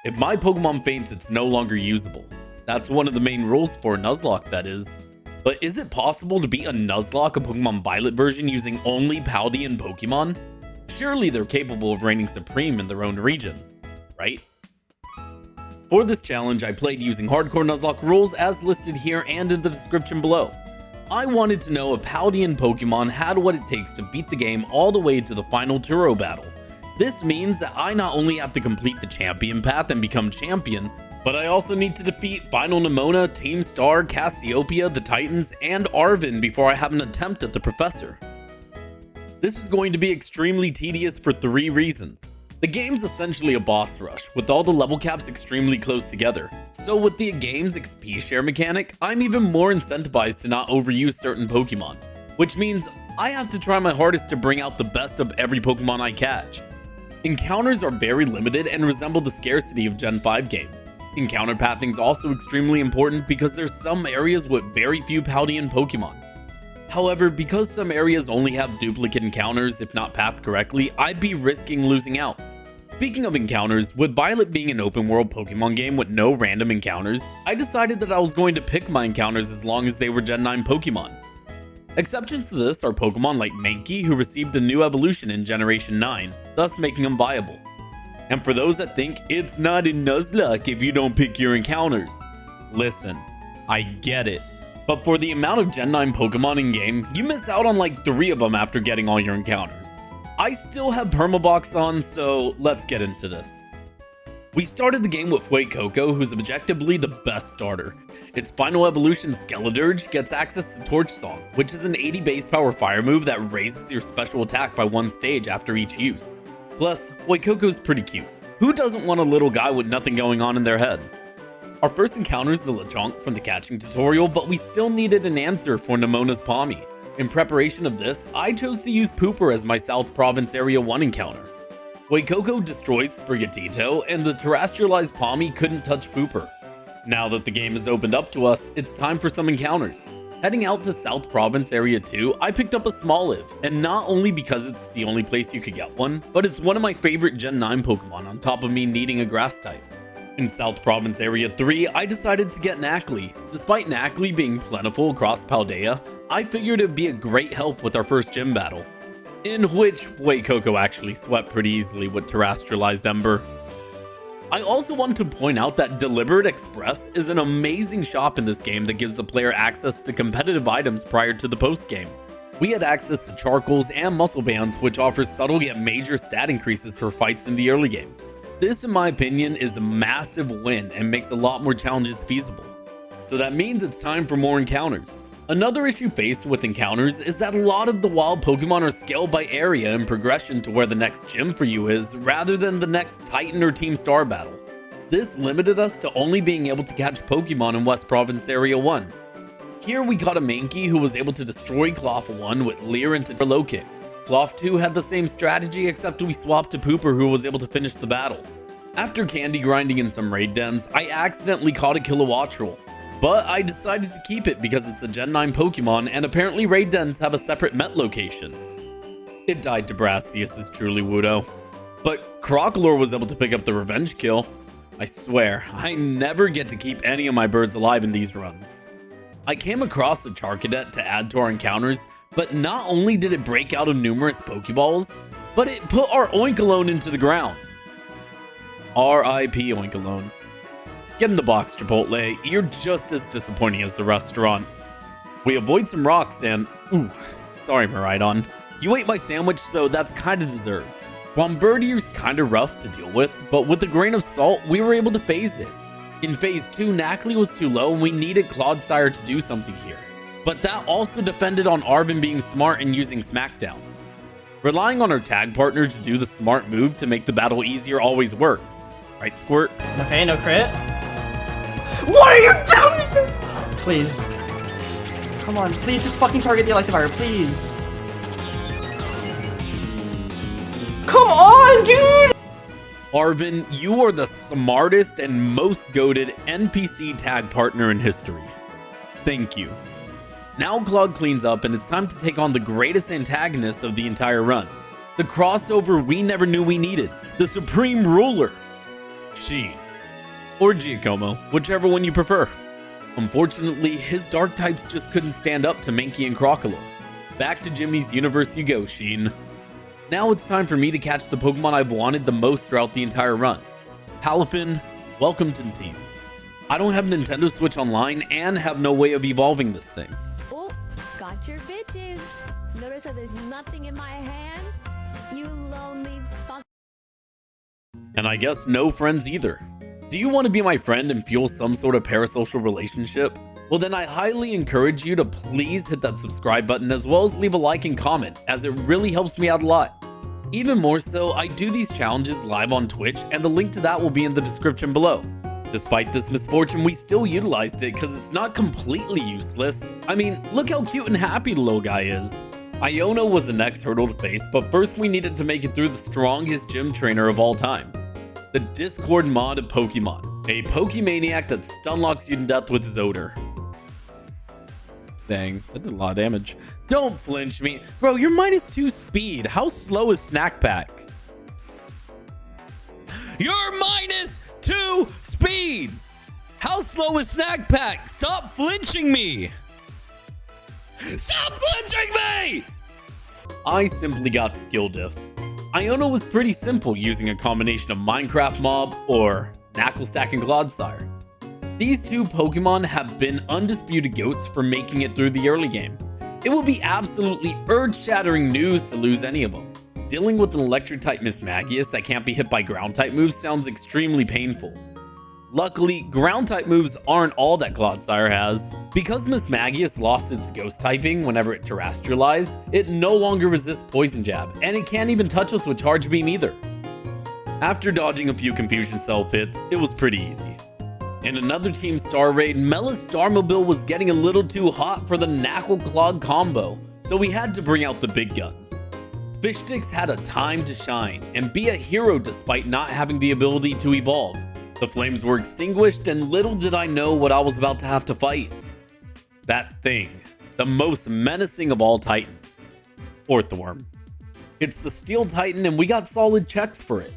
If my Pokemon faints, it's no longer usable. That's one of the main rules for Nuzlocke, that is. But is it possible to beat a Nuzlocke, a Pokemon Violet version, using only Paldean Pokemon? Surely they're capable of reigning supreme in their own region, right? For this challenge, I played using Hardcore Nuzlocke Rules as listed here and in the description below. I wanted to know if Paldean Pokemon had what it takes to beat the game all the way to the Final Turo Battle. This means that I not only have to complete the champion path and become champion, but I also need to defeat Final Nemona, Team Star, Cassiopeia, the Titans, and Arven before I have an attempt at the Professor. This is going to be extremely tedious for 3 reasons. The game's essentially a boss rush, with all the level caps extremely close together. So with the game's XP share mechanic, I'm even more incentivized to not overuse certain Pokemon, which means I have to try my hardest to bring out the best of every Pokemon I catch. Encounters are very limited and resemble the scarcity of Gen 5 games. Encounter pathing is also extremely important because there's some areas with very few Paldean Pokemon. However, because some areas only have duplicate encounters if not pathed correctly, I'd be risking losing out. Speaking of encounters, with Violet being an open world Pokemon game with no random encounters, I decided that I was going to pick my encounters as long as they were Gen 9 Pokemon. Exceptions to this are Pokemon like Mankey, who received a new evolution in Generation 9, thus making them viable. And for those that think it's not in Nuzlocke if you don't pick your encounters, listen, I get it. But for the amount of Gen 9 Pokemon in game, you miss out on like 3 of them after getting all your encounters. I still have Permabox on, so let's get into this. We started the game with YamiK0h, who's objectively the best starter. Its final evolution, Skeledirge, gets access to Torch Song, which is an 80 base power fire move that raises your special attack by 1 stage after each use. Plus, YamiK0h is pretty cute. Who doesn't want a little guy with nothing going on in their head? Our first encounter is the Lechonk from the catching tutorial, but we still needed an answer for Nemona's Palmy. In preparation of this, I chose to use Pooper as my South Province Area 1 encounter. YamiK0h destroys Sprigatito, and the terrestrialized Palmy couldn't touch Pooper. Now that the game has opened up to us, it's time for some encounters. Heading out to South Province Area 2, I picked up a Smoliv, and not only because it's the only place you could get one, but it's one of my favorite Gen 9 Pokemon on top of me needing a grass type. In South Province Area 3, I decided to get Nacli. Despite Nacli being plentiful across Paldea, I figured it'd be a great help with our first gym battle, in which YamiK0h actually swept pretty easily with terrestrialized Ember. I also want to point out that Deliberate Express is an amazing shop in this game that gives the player access to competitive items prior to the post-game. We had access to charcoals and muscle bands, which offers subtle yet major stat increases for fights in the early game. This, in my opinion, is a massive win and makes a lot more challenges feasible. So that means it's time for more encounters. Another issue faced with encounters is that a lot of the wild Pokemon are scaled by area and progression to where the next gym for you is, rather than the next Titan or Team Star battle. This limited us to only being able to catch Pokemon in West Province Area 1. Here we caught a Mankey who was able to destroy Cloth 1 with Leer into Low Kick. Cloth 2 had the same strategy, except we swapped to Pooper, who was able to finish the battle. After candy grinding in some raid dens, I accidentally caught a Kilowattrel, but I decided to keep it because it's a Gen 9 Pokemon and apparently raid dens have a separate Met location. It died to Brassius' Truly Wudo, but Crocalor was able to pick up the revenge kill. I swear, I never get to keep any of my birds alive in these runs. I came across a Charcadet to add to our encounters, but not only did it break out of numerous Pokeballs, but it put our Oinkologne into the ground. R.I.P. Oinkologne. Get in the box, Chipotle. You're just as disappointing as the restaurant. We avoid some rocks and... Ooh, sorry, Miraidon. You ate my sandwich, so that's kinda deserved. Bombardier's kinda rough to deal with, but with a grain of salt, we were able to phase it. In Phase 2, Nacli was too low and we needed Clodsire to do something here. But that also depended on Arven being smart and using Smackdown. Relying on our tag partner to do the smart move to make the battle easier always works. Right, Squirt? Okay, no crit. What are you doing? Please. Come on, please just fucking target the Electivire, please. Come on, dude! Arven, you are the smartest and most goated NPC tag partner in history. Thank you. Now Claude cleans up and it's time to take on the greatest antagonist of the entire run. The crossover we never knew we needed. The Supreme Ruler. Sheen, or Giacomo, whichever one you prefer. Unfortunately, his dark types just couldn't stand up to Mankey and Crocodile. Back to Jimmy's universe you go, Sheen. Now it's time for me to catch the Pokemon I've wanted the most throughout the entire run. Palafin, welcome to the team. I don't have Nintendo Switch Online and have no way of evolving this thing. Oh, got your bitches. Notice how there's nothing in my hand? You lonely fuck. And I guess no friends either. Do you want to be my friend and fuel some sort of parasocial relationship? Well then I highly encourage you to please hit that subscribe button as well as leave a like and comment, as it really helps me out a lot. Even more so, I do these challenges live on Twitch and the link to that will be in the description below. Despite this misfortune, we still utilized it because it's not completely useless. I mean, look how cute and happy the little guy is. Iono was the next hurdle to face, but first we needed to make it through the strongest gym trainer of all time. The Discord mod of Pokemon, a Pokemaniac that stunlocks you to death with his odor. Dang, that did a lot of damage. Don't flinch me. Bro, you're -2 speed. How slow is Snack Pack? You're -2 speed. How slow is Snack Pack? Stop flinching me. Stop flinching me! I simply got skill diff. Iono was pretty simple, using a combination of Minecraft Mob or Knucklestack and Clodsire. These two Pokemon have been undisputed GOATs for making it through the early game. It would be absolutely earth-shattering news to lose any of them. Dealing with an Electric-type Mismagius that can't be hit by Ground-type moves sounds extremely painful. Luckily, Ground-type moves aren't all that Clodsire has. Because Mismagius lost its Ghost typing whenever it terrestrialized, it no longer resists Poison Jab, and it can't even touch us with Charge Beam either. After dodging a few Confusion Self hits, it was pretty easy. In another Team Star Raid, Mela's Starmobile was getting a little too hot for the Knuckle Clog combo, so we had to bring out the big guns. Fish Sticks had a time to shine and be a hero despite not having the ability to evolve. The flames were extinguished and little did I know what I was about to have to fight. That thing, the most menacing of all Titans. Orthworm. It's the Steel Titan and we got solid checks for it.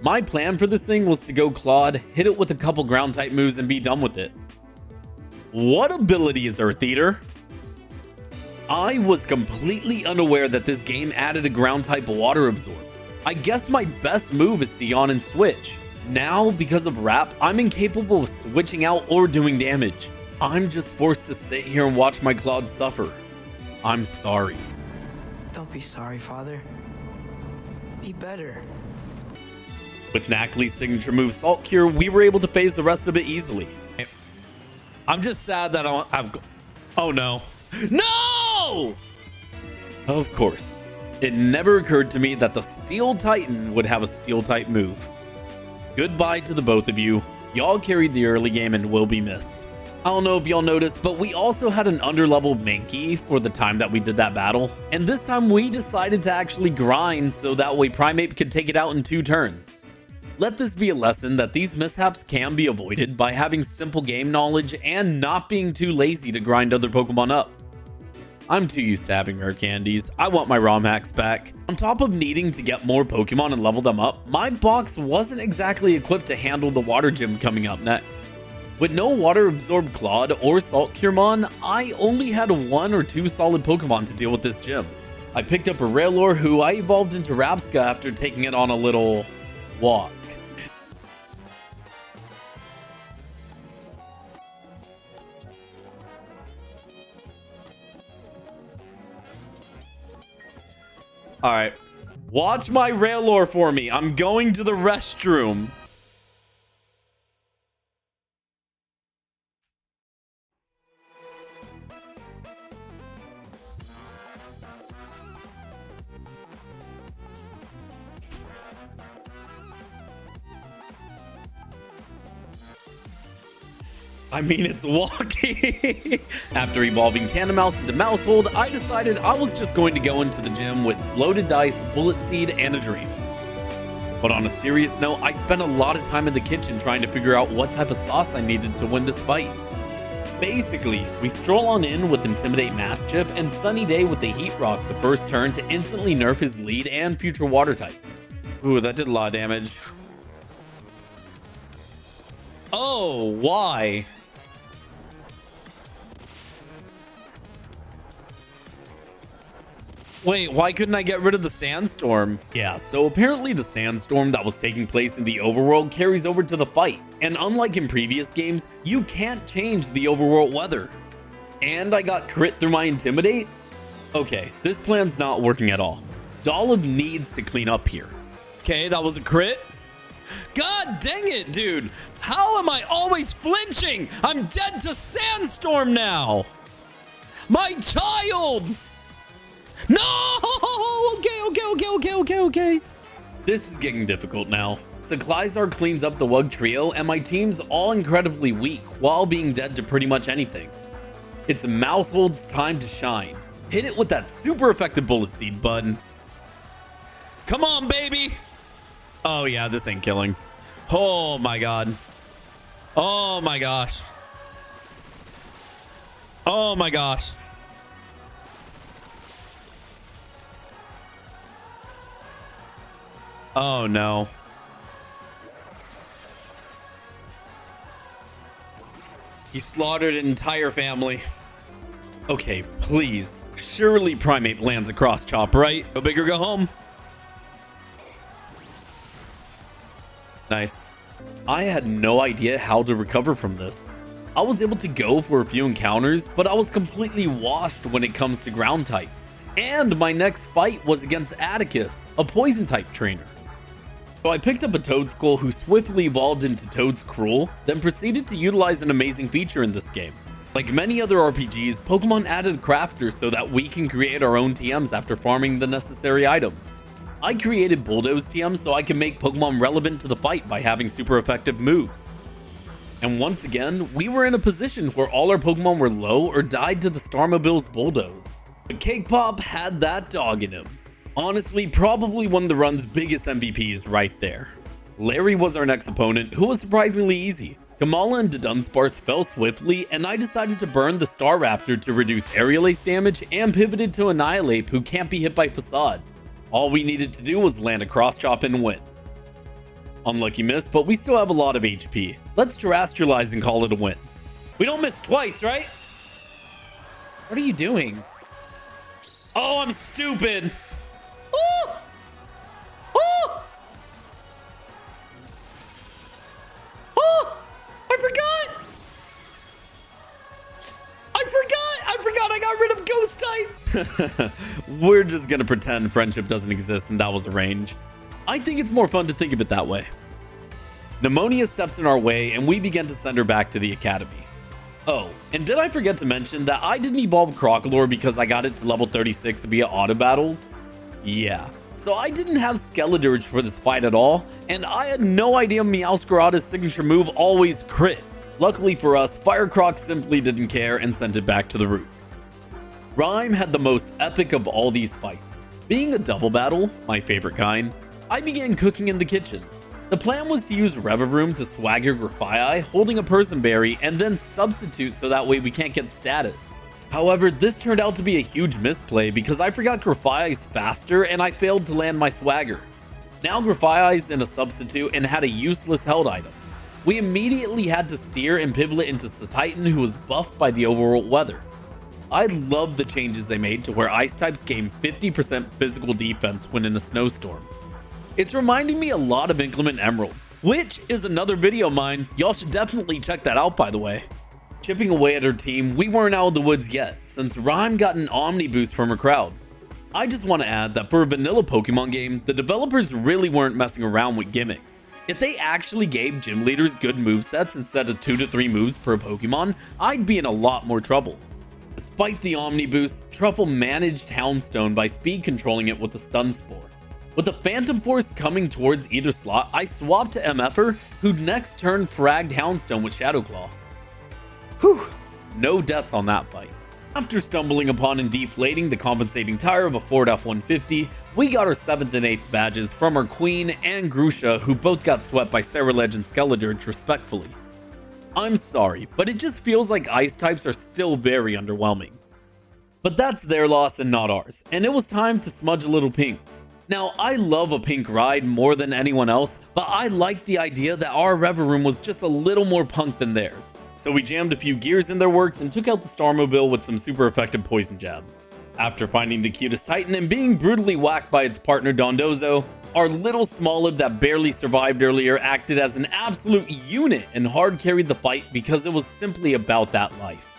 My plan for this thing was to go Claude, hit it with a couple ground type moves and be done with it. What ability is Earth Eater? I was completely unaware that this game added a ground type water absorb. I guess my best move is Sion and Switch. Now, because of Wrap, I'm incapable of switching out or doing damage. I'm just forced to sit here and watch my Claude suffer. I'm sorry. Don't be sorry, Father. Be better. With Knackley's signature move Salt Cure, we were able to phase the rest of it easily. I'm just sad that I've... Oh no. No! Of course. It never occurred to me that the Steel Titan would have a Steel type move. Goodbye to the both of you. Y'all carried the early game and will be missed. I don't know if y'all noticed, but we also had an underleveled Mankey for the time that we did that battle. And this time we decided to actually grind so that way Primeape could take it out in 2 turns. Let this be a lesson that these mishaps can be avoided by having simple game knowledge and not being too lazy to grind other Pokemon up. I'm too used to having rare candies. I want my ROM hacks back. On top of needing to get more Pokemon and level them up, my box wasn't exactly equipped to handle the water gym coming up next. With no water absorbed Claude or Salt Curemon, I only had 1 or 2 solid Pokemon to deal with this gym. I picked up a Raylor who I evolved into Rapska after taking it on a little walk. Alright. Watch my Raylor for me. I'm going to the restroom. I mean, it's walking. After evolving Tandemaus into Mousehold, I decided I was just going to go into the gym with loaded dice, bullet seed, and a dream. But on a serious note, I spent a lot of time in the kitchen trying to figure out what type of sauce I needed to win this fight. Basically, we stroll on in with Intimidate Mass Chip and Sunny Day with the Heat Rock the first turn to instantly nerf his lead and future water types. Ooh, that did a lot of damage. Oh, why? Wait, why couldn't I get rid of the sandstorm? Yeah, so apparently the sandstorm that was taking place in the overworld carries over to the fight. And unlike in previous games, you can't change the overworld weather. And I got crit through my intimidate? Okay, this plan's not working at all. Dolib needs to clean up here. Okay, that was a crit. God dang it, dude. How am I always flinching? I'm dead to sandstorm now. My child. No! Okay. This is getting difficult now. Cyclizar cleans up the Wug trio and my team's all incredibly weak while being dead to pretty much anything. It's Mousehold's time to shine. Hit it with that super effective bullet seed button. Come on, baby. Oh yeah, this ain't killing. Oh my god. Oh my gosh. Oh my gosh. Oh no. He slaughtered an entire family. Okay, please. Surely Primate lands a cross chop, right? Go big or go home. Nice. I had no idea how to recover from this. I was able to go for a few encounters, but I was completely washed when it comes to ground types. And my next fight was against Atticus, a poison type trainer. So I picked up a Toadskull who swiftly evolved into Toadscruel, then proceeded to utilize an amazing feature in this game. Like many other RPGs, Pokemon added a crafter so that we can create our own TMs after farming the necessary items. I created Bulldoze TMs so I can make Pokemon relevant to the fight by having super effective moves. And once again, we were in a position where all our Pokemon were low or died to the Starmobile's Bulldoze. But Cake Pop had that dog in him. Honestly, probably one of the run's biggest MVPs right there. Larry was our next opponent, who was surprisingly easy. Kamala and Dunsparce fell swiftly, and I decided to burn the Staraptor to reduce aerial ace damage and pivoted to Annihilate, who can't be hit by Facade. All we needed to do was land a cross chop and win. Unlucky miss, but we still have a lot of HP. Let's terrestrialize and call it a win. We don't miss twice, right? What are you doing? Oh, I'm stupid. Oh! Oh! Oh! I forgot! I got rid of Ghost type! We're just gonna pretend friendship doesn't exist and that was a range. I think it's more fun to think of it that way. Pneumonia steps in our way and we begin to send her back to the academy. Oh, and did I forget to mention that I didn't evolve Crocalor because I got it to level 36 via auto battles? Yeah, so I didn't have Skeledirge for this fight at all, and I had no idea Meowscarada's signature move always crit. Luckily for us, Firecroc simply didn't care and sent it back to the root. Rhyme had the most epic of all these fights. Being a double battle, my favorite kind, I began cooking in the kitchen. The plan was to use Revavroom to swagger Grafaiai holding a Person Berry and then substitute so that way we can't get status. However, this turned out to be a huge misplay because I forgot Grafaiai's faster and I failed to land my swagger. Now Grafaiai's in a substitute and had a useless held item. We immediately had to steer and pivot into Titan, who was buffed by the overworld weather. I love the changes they made to where ice types gain 50% physical defense when in a snowstorm. It's reminding me a lot of Inclement Emerald, which is another video of mine. Y'all should definitely check that out, by the way. Chipping away at her team, we weren't out of the woods yet, since Rhyme got an Omni boost from her crowd. I just want to add that for a vanilla Pokemon game, the developers really weren't messing around with gimmicks. If they actually gave gym leaders good movesets instead of 2 to 3 moves per Pokemon, I'd be in a lot more trouble. Despite the Omni boost, Truffle managed Houndstone by speed controlling it with a Stun Spore. With the Phantom Force coming towards either slot, I swapped to MFer, who next turn fragged Houndstone with Shadow Claw. Whew, no deaths on that fight. After stumbling upon and deflating the compensating tire of a Ford F-150, we got our 7th and 8th badges from our Queen and Grusha, who both got swept by Ceruledge and Skeledirge respectfully. I'm sorry, but it just feels like ice types are still very underwhelming. But that's their loss and not ours, and it was time to smudge a little pink. Now, I love a pink ride more than anyone else, but I liked the idea that our Reverum was just a little more punk than theirs. So we jammed a few gears in their works and took out the Starmobile with some super effective poison jabs. After finding the cutest Titan and being brutally whacked by its partner Dondozo, our little Smolib that barely survived earlier acted as an absolute unit and hard carried the fight because it was simply about that life.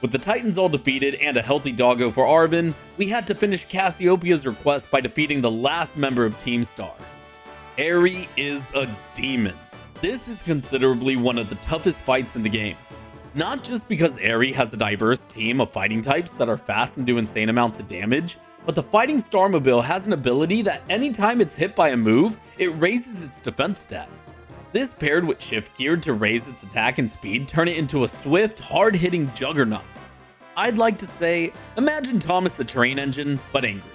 With the Titans all defeated and a healthy doggo for Arven, we had to finish Cassiopeia's request by defeating the last member of Team Star. Aerie is a demon. This is considerably one of the toughest fights in the game. Not just because Aerie has a diverse team of fighting types that are fast and do insane amounts of damage, but the fighting Starmobile has an ability that anytime it's hit by a move, it raises its defense stat. This paired with shift gear to raise its attack and speed turn it into a swift, hard-hitting juggernaut. I'd like to say, imagine Thomas the Train Engine, but angry.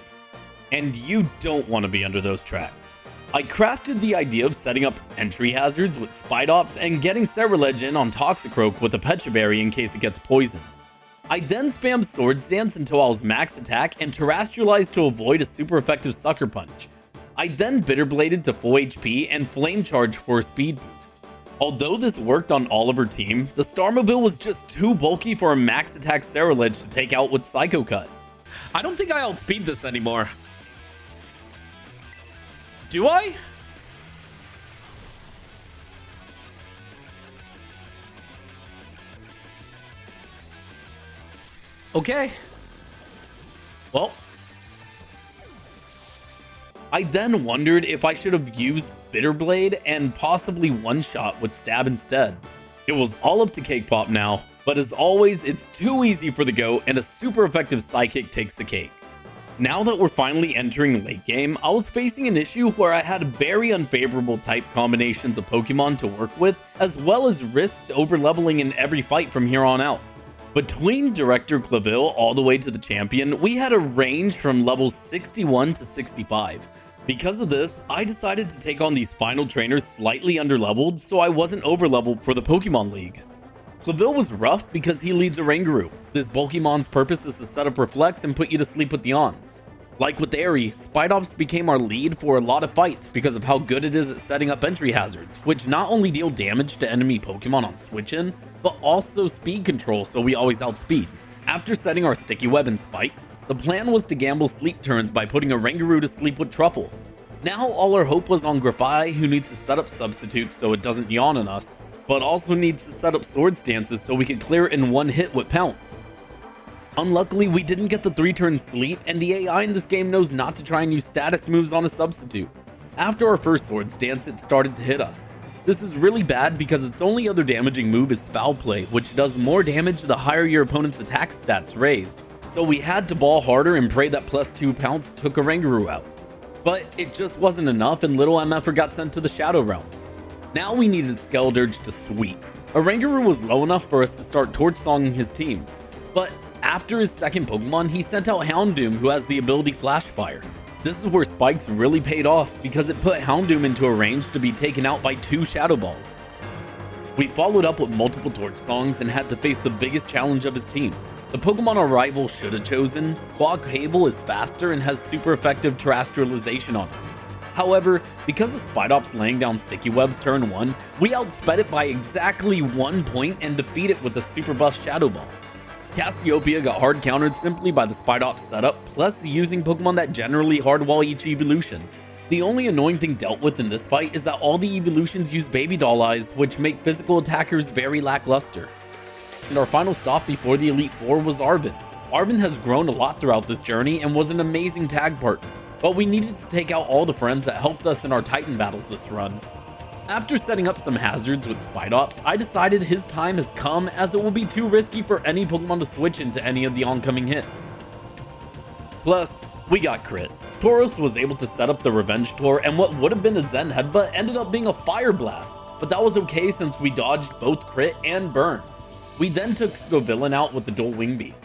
And you don't want to be under those tracks. I crafted the idea of setting up entry hazards with Spidops and getting Cerulege in on Toxicroak with a Pecha Berry in case it gets poisoned. I then spammed Swords Dance until I was max attack and Terrestrialized to avoid a super effective Sucker Punch. I then Bitterbladed to full HP and Flame Charge for a speed boost. Although this worked on all of her team, the Starmobile was just too bulky for a max attack Cerulege to take out with Psycho Cut. I don't think I outspeed this anymore. Do I? Okay. Well, I then wondered if I should have used Bitterblade and possibly one-shot with Stab instead. It was all up to Cake Pop now, but as always, it's too easy for the GOAT and a super effective Psychic takes the cake. Now that we're finally entering late game, I was facing an issue where I had very unfavorable type combinations of Pokemon to work with, as well as risked overleveling in every fight from here on out. Between Director Claville all the way to the champion, we had a range from levels 61 to 65. Because of this, I decided to take on these final trainers slightly underleveled so I wasn't overleveled for the Pokemon League. Claville was rough because he leads Oranguru. This Pokemon's purpose is to set up Reflex and put you to sleep with the Ons. Like with Aerie, Spidops became our lead for a lot of fights because of how good it is at setting up entry hazards, which not only deal damage to enemy Pokemon on switch-in, but also speed control so we always outspeed. After setting our Sticky Web and Spikes, the plan was to gamble sleep turns by putting Oranguru to sleep with Truffle. Now all our hope was on Grafai, who needs to set up substitutes so it doesn't yawn on us, but also needs to set up Swords Dances so we could clear it in one hit with Pounce. Unluckily, we didn't get the 3-turn sleep, and the AI in this game knows not to try and use status moves on a substitute. After our first Swords Dance, it started to hit us. This is really bad because its only other damaging move is Foul Play, which does more damage the higher your opponent's attack stats raised. So we had to ball harder and pray that +2 Pounce took Oranguru out. But it just wasn't enough and little MFer got sent to the Shadow Realm. Now we needed Skeledirge to sweep. Oranguru was low enough for us to start Torch Songing his team. But after his second Pokemon, he sent out Houndoom, who has the ability Flash Fire. This is where Spikes really paid off because it put Houndoom into a range to be taken out by 2 Shadow Balls. We followed up with multiple Torch Songs and had to face the biggest challenge of his team. The Pokemon our rival should have chosen, Quaquaval is faster and has super effective Terrestrialization on us. However, because of Spidops laying down Sticky Webs turn 1, we outsped it by exactly 1 point and defeat it with a super buff Shadow Ball. Cassiopeia got hard countered simply by the Spidops setup, plus using Pokemon that generally hardwall each evolution. The only annoying thing dealt with in this fight is that all the evolutions use Baby Doll Eyes, which make physical attackers very lackluster. And our final stop before the Elite Four was Arven. Arven has grown a lot throughout this journey and was an amazing tag partner, but we needed to take out all the friends that helped us in our Titan battles this run. After setting up some hazards with Spidops, I decided his time has come as it will be too risky for any Pokemon to switch into any of the oncoming hits. Plus, we got crit. Tauros was able to set up the Revenge Tour and what would have been a Zen Headbutt ended up being a Fire Blast, but that was okay since we dodged both crit and burn. We then took Scovillain out with the dual Wing Beat.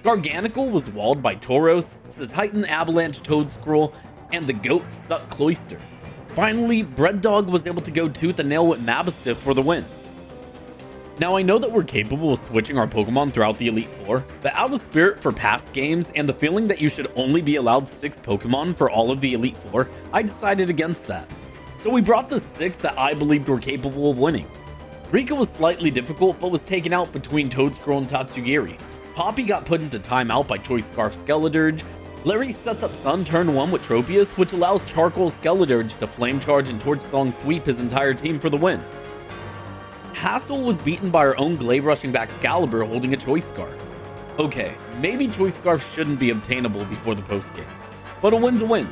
Garganical was walled by Tauros, Titan Avalanche Toedscroll, and the GOAT Suck Cloyster. Finally, Bread Dog was able to go tooth and nail with Mabastiff for the win. Now I know that we're capable of switching our Pokemon throughout the Elite Four, but out of spirit for past games and the feeling that you should only be allowed 6 Pokemon for all of the Elite Four, I decided against that. So we brought the 6 that I believed were capable of winning. Rika was slightly difficult, but was taken out between Toadscroll and Tatsugiri. Poppy got put into timeout by Choice Scarf Skeledirge. Larry sets up Sun turn 1 with Tropius, which allows Charcoal Skeledirge to Flame Charge and Torch Song sweep his entire team for the win. Hassel was beaten by our own Glaive rushing back Excalibur holding a Choice Scarf. Okay, maybe Choice Scarf shouldn't be obtainable before the postgame, but a win's a win.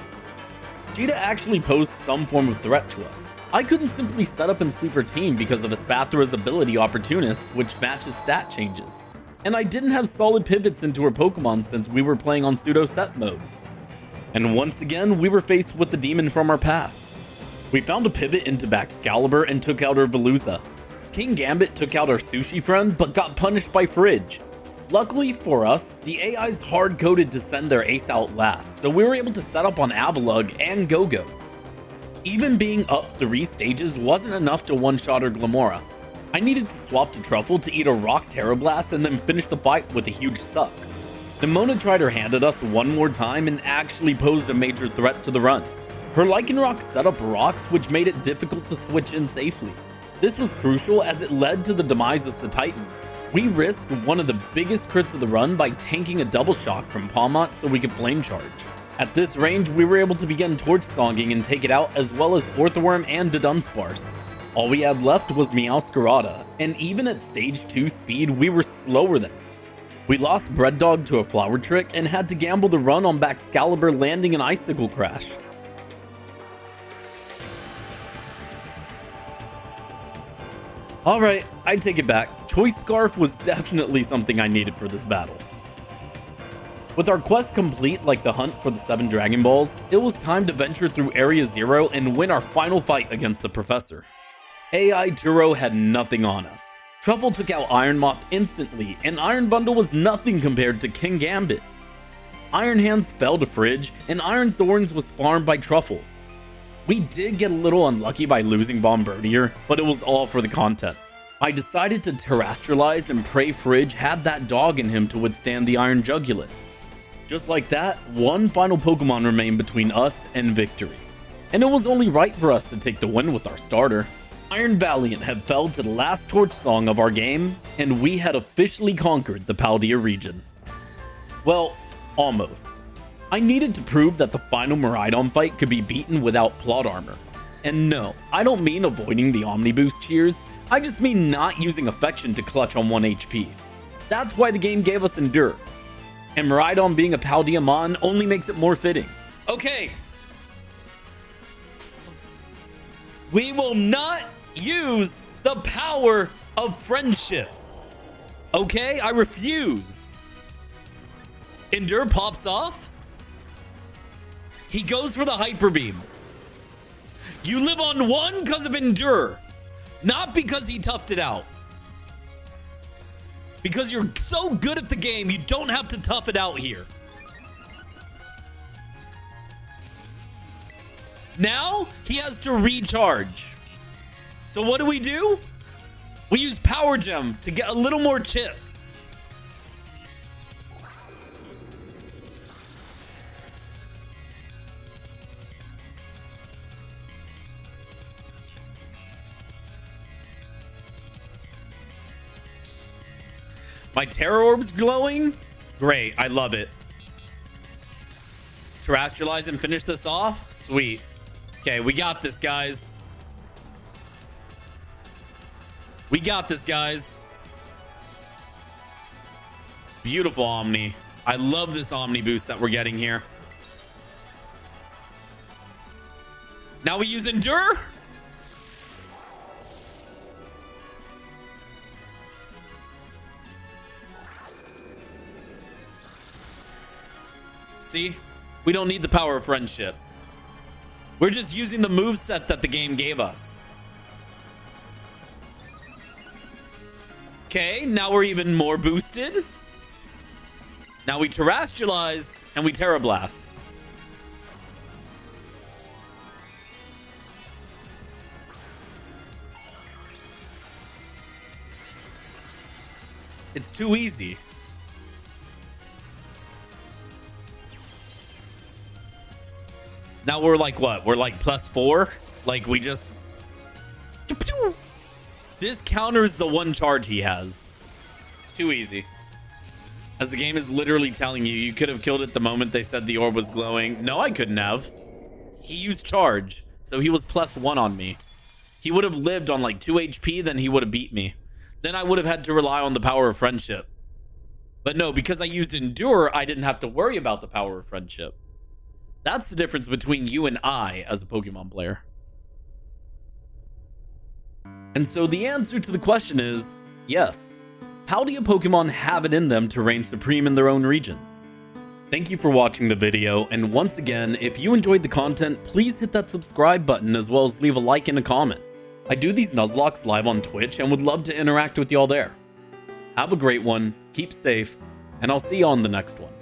Cheetah actually posed some form of threat to us. I couldn't simply set up and sweep her team because of Espathra's ability Opportunist, which matches stat changes. And I didn't have solid pivots into her Pokemon since we were playing on pseudo set mode. And once again, we were faced with the demon from our past. We found a pivot into Baxcalibur and took out her Veluza. King Gambit took out our sushi friend, but got punished by Fridge. Luckily for us, the AI's hard-coded to send their ace out last, so we were able to set up on Avalugg and Go-Go. Even being up 3 stages wasn't enough to one-shot her Glamora. I needed to swap to Truffle to eat a Rock Terra Blast and then finish the fight with a huge suck. Nimona tried her hand at us one more time and actually posed a major threat to the run. Her Lycanroc set up rocks, which made it difficult to switch in safely. This was crucial as it led to the demise of Satitan. We risked one of the biggest crits of the run by tanking a double shock from Palmont so we could flame charge. At this range, we were able to begin torch songing and take it out, as well as Orthworm and Dunsparce. All we had left was Meowscarada, and even at stage 2 speed, we were slower than him. We lost Bread Dog to a Flower Trick and had to gamble the run on Baxcalibur landing an Icicle Crash. Alright, I take it back. Choice Scarf was definitely something I needed for this battle. With our quest complete like the hunt for the 7 Dragon Balls, it was time to venture through Area 0 and win our final fight against the Professor. AI Turo had nothing on us. Truffle took out Iron Moth instantly, and Iron Bundle was nothing compared to King Gambit. Iron Hands fell to Fridge, and Iron Thorns was farmed by Truffle. We did get a little unlucky by losing Bombardier, but it was all for the content. I decided to terrestrialize and pray Fridge had that dog in him to withstand the Iron Jugulus. Just like that, one final Pokemon remained between us and victory. And it was only right for us to take the win with our starter. Iron Valiant had fell to the last torch song of our game, and we had officially conquered the Paldea region. Well, almost. I needed to prove that the final Miraidon fight could be beaten without plot armor. And no, I don't mean avoiding the Omniboost cheers, I just mean not using Affection to clutch on 1 HP. That's why the game gave us Endure. And Miraidon being a Paldeamon only makes it more fitting. Okay. We will not use the power of friendship. Okay, I refuse. Endure pops off. He goes for the Hyper Beam. You live on 1 because of Endure, not because he toughed it out. Because you're so good at the game, you don't have to tough it out here. Now, he has to recharge. So what do? We use Power Gem to get a little more chip. My Terror Orb's glowing? Great, I love it. Terrestrialize and finish this off? Sweet. Okay, we got this, guys. We got this, guys. Beautiful Omni. I love this Omni boost that we're getting here. Now we use Endure? See? We don't need the power of friendship. We're just using the moveset that the game gave us. Okay, now we're even more boosted. Now we Terrestrialize and we Terra Blast. It's too easy. Now we're like what? We're like +4? Like we just... This counters the one charge he has. Too easy. As the game is literally telling you, you could have killed it the moment they said the orb was glowing. No, I couldn't have. He used charge, so he was +1 on me. He would have lived on like 2 HP, then he would have beat me. Then I would have had to rely on the power of friendship. But no, because I used endure, I didn't have to worry about the power of friendship. That's the difference between you and I as a Pokemon player. And so the answer to the question is yes. Paldean Pokemon have it in them to reign supreme in their own region. Thank you for watching the video, and once again, if you enjoyed the content, please hit that subscribe button as well as leave a like and a comment. I do these Nuzlocks live on Twitch and would love to interact with y'all there. Have a great one, keep safe, and I'll see you on the next one.